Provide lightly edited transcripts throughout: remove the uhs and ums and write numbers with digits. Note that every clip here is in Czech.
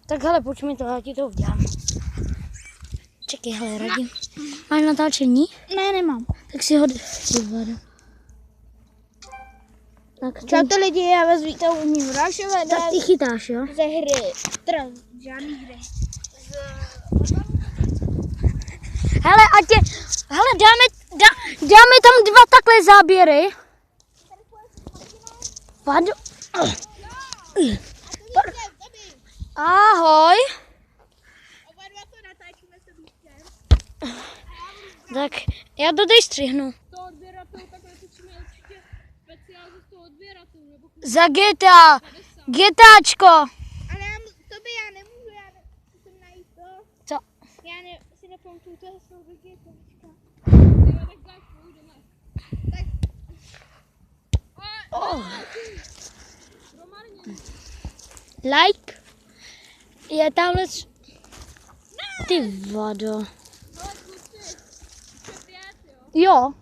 Tak hele, pojď mi to, já ti to udělám. Čekej, hele, radím. Máš natáčení? Ne, nemám. Tak si ho tak Čau to lidi, já vás vítám u mým dalšího tak ty chytáš, jo? ze hry. Teda žádný hry. Hele, hele, dáme tam 2 takhle záběry. Pardon. Ahoj. Oba dva to natáčíme se vícem. Tak já to teď střihnu. To odběratel, takhle točíme určitě speciál z toho odběratel. Nebo Za GTA. GTAčko. ale já nemůžu, já musím najít to. Co? Já si nepamatuju to heslo do GTAčka. Oh. Like. Je tamhle... Ty vado. Jo.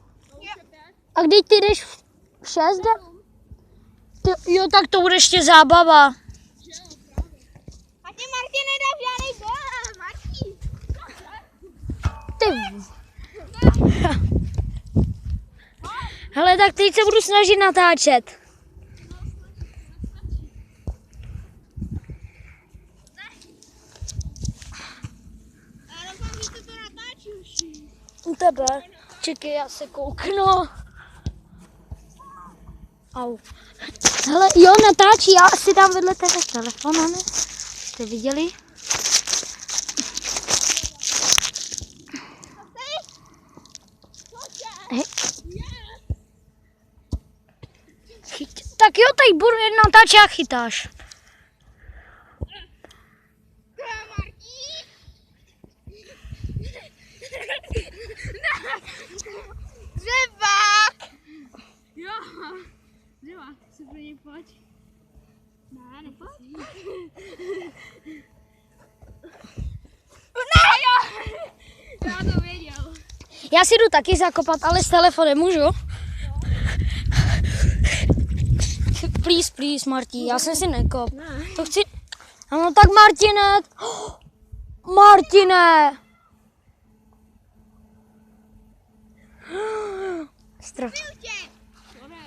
A když ty jdeš v 6? Jo, tak to bude ještě zábava. A ty Martin nedá žádný gól, Martin. Ty. Hele, tak teď se budu snažit natáčet. Já doufám, že to natáčí už. U tebe. Čekej, já se kouknu. Au. Hele, jo, natáčí, já si dám vedle tebe telefon, ne? Jste viděli? Hej. Tak jo, tady budu jen natáčet a chytáš. Dřevák! Jo, dřevák, si pro něj pojď. Ne, nepojď. Ne, jo! Já to věděl. Já si jdu taky zakopat, ale s telefonem můžu? Please, Martí, já jsem si nekop. Ne. To chci... Ano, tak Martine! Martine! Strach.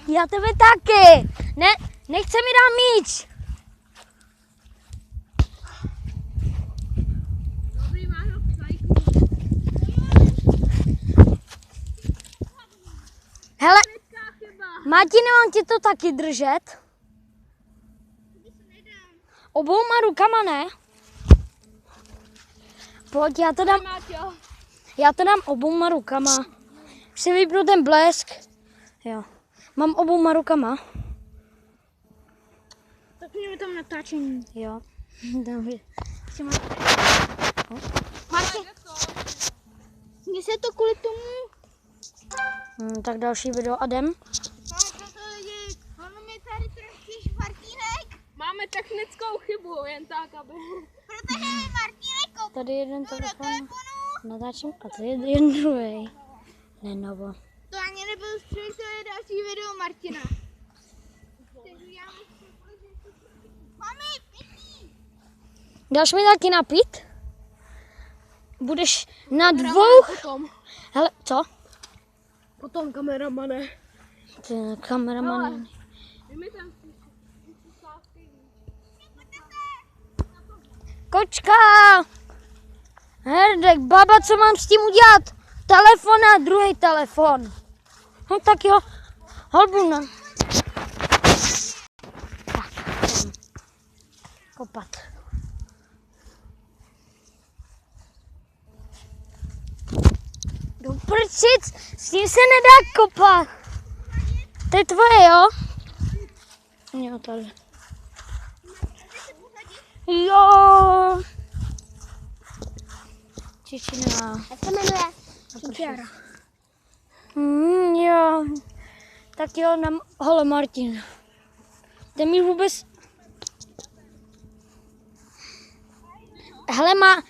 Já tebe taky! Ne, nechce mi dát míč! Dobrý, máš ho v cajku. Hele, Chyba. Martine, mám ti to taky držet? Obouma rukama, ne? Pojď, já to dám obouma rukama. Už si vypnu ten blesk. Jo. Mám obouma rukama. Tak mi tam natáčení. Jo. Dobře. Martin, mně se to kvůli tomu... Tak další video a jdem. Ono mi tady trošku Martínek. Máme technickou chybu, jen tak, aby... Protože mi Martínek Tady jeden telefon natáčím a tady je jeden druhý. Lenovo. To ani nebyl střih, to je další video Martina. Mami, pití! Dáš mi taky napít? Budeš na 2... Potom. Hele, co? Potom kameramane. Ty kameraman. Kočka! Herdek, baba, co mám s tím udělat? Telefon a druhý telefon. No tak jo, holbuna. Tak, kopat. Do prčic, s tím se nedá kopat. To je tvoje, jo? Jo, tady. Jo. Čičina. Jak se jmenuje? Čičara. Jo. Tak jo, hole Martin. Ten mi vůbec... Hele, má...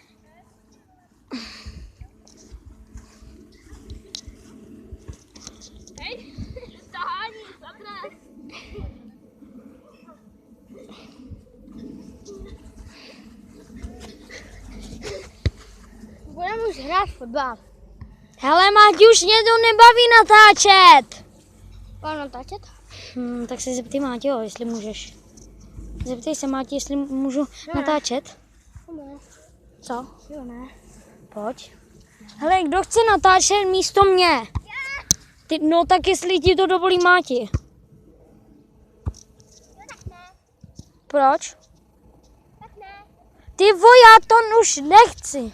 Hej, tahání, zadres. už hrát fotbal. Hele, Máti, už mě to nebaví natáčet. Mám natáčet? Tak se zeptej Mátěho, jestli můžeš. Zeptej se Máti, jestli můžu natáčet. Ne. Co? Jo, ne. Pojď. Hele, kdo chce natáčet místo mě? Ty, no tak jestli ti to dovolí Máti. Proč? Ty já to už nechci.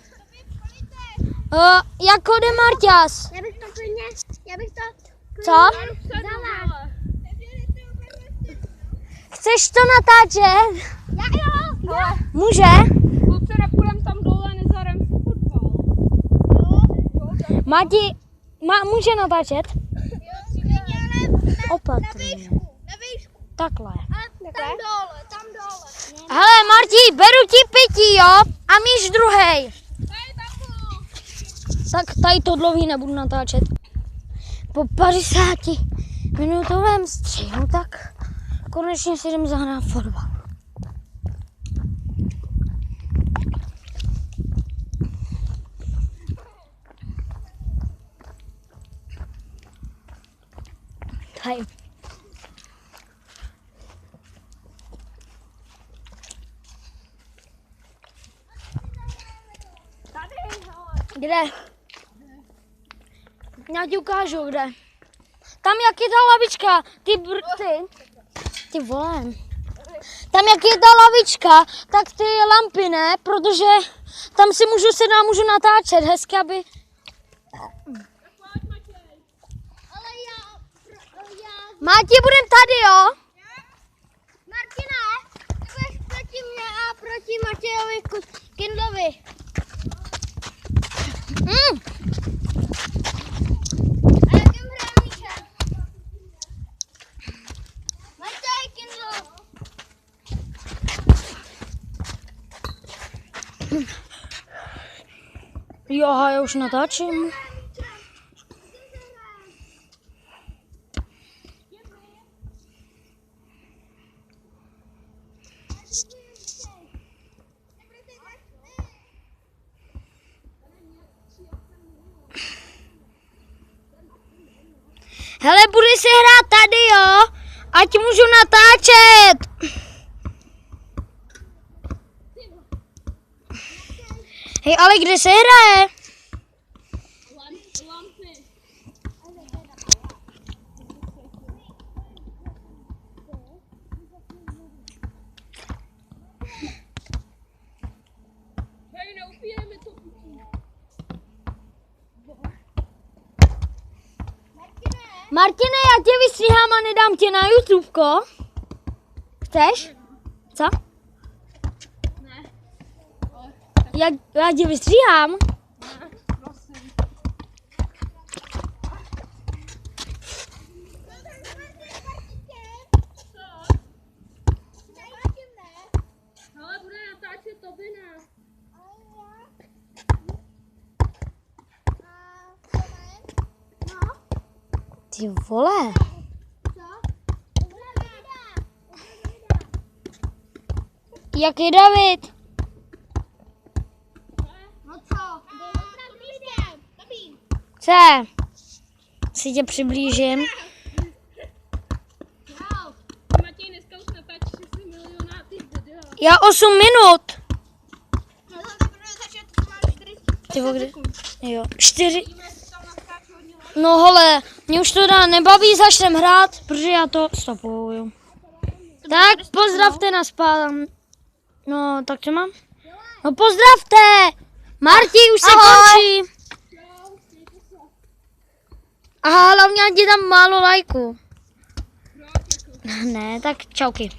Jak jde Marťas? Já bych to klidně, Co? vzala. Chceš to natáčet? Jo. Může? Kluci, nepůjdem tam dole, nezarem si fotbal. Máti, může natáčet? Jo, ale Opatrně. na výšku. Takhle. Tam dole. Hele, Marti, beru ti pití, jo? A míš druhej. Tak tady to dlouhý nebudu natáčet. Po 50-minutovém střihu, tak konečně si jdem zahrát fotbal. Tady. Kde? Já ti ukážu, kde. Tam, jak je ta lavička, ty vole. Tam, jak je ta lavička, tak ty lampy, ne? Protože tam si můžu sedat, můžu natáčet hezky, aby... Máti, budem tady, jo? Martina, ty budeš proti mě a proti Matějovi Kindlovi. A jakým hraje míčem? Matěj Kindl. Jo, já už natáčím. Hele, bude se hrát tady, jo? Ať můžu natáčet. Hej, ale kde se hraje? Martine, já tě vystříhám a nedám tě na YouTubeko. Chceš? Co? Ne. Já tě vystříhám. Ne, prosím. Ale bude natáčet Tobina. Ty vole. Jak je David? No co? Co? Si tě přiblížím. Matěj, dneska už natáčíš 6 milionátý video. Já 8 minut. No to teprve začít, to máš 4. Ty vole, kde? Jo, 4. No hele, mě už to nebaví, začnem hrát, protože já to stopuju. Tak pozdravte na spádám. No, tak co mám? No pozdravte! Marti, už se končí. Aha, hlavně já ti dám málo lajků. Ne, tak čauky.